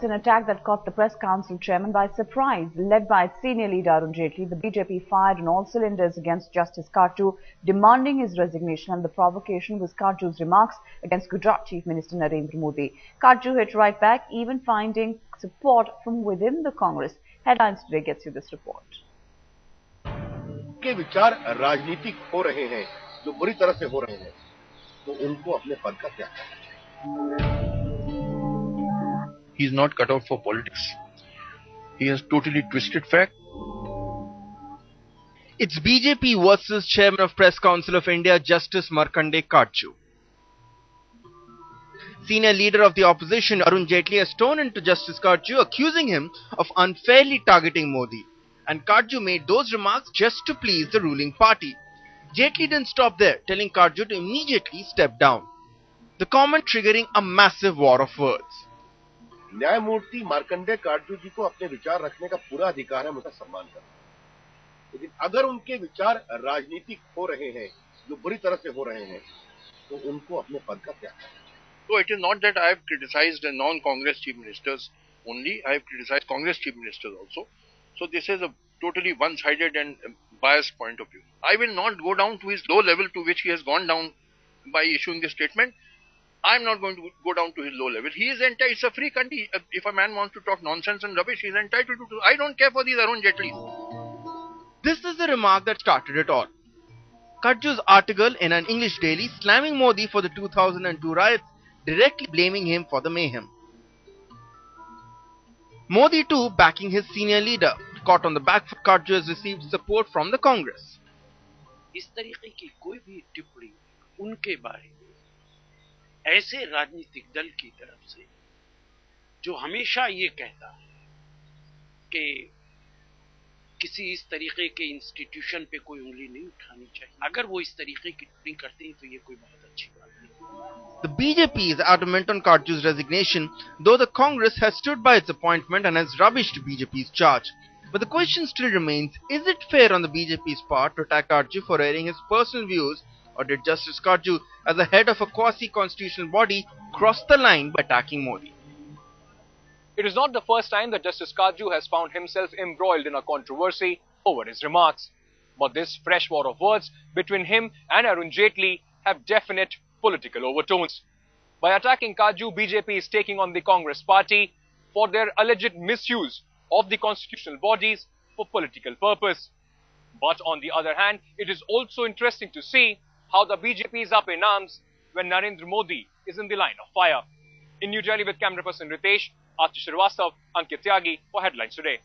An attack that caught the press council chairman by surprise. Led by its senior leader Arun Jaitley, the BJP fired on all cylinders against Justice Karju, demanding his resignation, and the provocation was Karju's remarks against Gujarat Chief Minister Narendra Modi. Karju hit right back, even finding support from within the Congress. Headlines Today gets you this report. के विचार राजनीतिक हो रहे हैं, जो बुरी तरह से हो रहे हैं, तो उनको अपने पद का त्याग करना चाहिए. He is not cut out for politics. He has totally twisted fact. It's BJP versus Chairman of Press Council of India, Justice Markanday Karju. Senior leader of the opposition, Arun Jaitley, has torn into Justice Karju, accusing him of unfairly targeting Modi. And Karju made those remarks just to please the ruling party. Jaitley didn't stop there, telling Karju to immediately step down. The comment triggering a massive war of words. न्यायमूर्ति मार्कंडेय कार्जू जी को अपने विचार रखने का पूरा अधिकार है, उनका सम्मान करना. लेकिन अगर उनके विचार राजनीतिक हो रहे हैं, जो बुरी तरह से हो रहे हैं, तो उनको अपने पद का त्याग करना चाहिए. So it is not that I have criticized the non-Congress chief ministers only. I have criticized Congress chief ministers also. So this is a totally one-sided and biased point of view. I will not go down to his low level to which he has gone down by issuing this statement. I am not going to go down to his low level. He is entitled. It's a free country. If a man wants to talk nonsense and rubbish, he is entitled to do. I don't care for these Arun Jaitleys. This is the remark that started it all. Karju's article in an English daily slamming Modi for the 2002 riots, directly blaming him for the mayhem. Modi too backing his senior leader. Caught on the back foot, Karju has received support from the Congress. इस तरीके की कोई भी टिप्पणी उनके बारे में ऐसे राजनीतिक दल की तरफ से जो हमेशा ये कहता है कि किसी इस तरीके के इंस्टीट्यूशन पे कोई उंगली नहीं उठानी चाहिए, अगर वो इस तरीके की टिप्पणी करते हैं तो ये कोई बहुत अच्छी बात नहीं. The BJP is adamant on Karju's resignation, though the Congress has stood by its appointment and has rubbished BJP's charge. But the question still remains, is it fair on the BJP's part to attack Karju for airing his personal views, or did Justice Karju, as the head of a quasi-constitutional body, cross the line by attacking Modi? It is not the first time that Justice Karju has found himself embroiled in a controversy over his remarks. But this fresh war of words between him and Arun Jaitley have definite political overtones. By attacking Karju, BJP is taking on the Congress party for their alleged misuse of the constitutional bodies for political purpose. But on the other hand, it is also interesting to see how the BJP is up in arms when Narendra Modi is in the line of fire. In New Delhi with camera person Ritesh, Atish Srivastav, Ankit Tyagi for Headlines Today.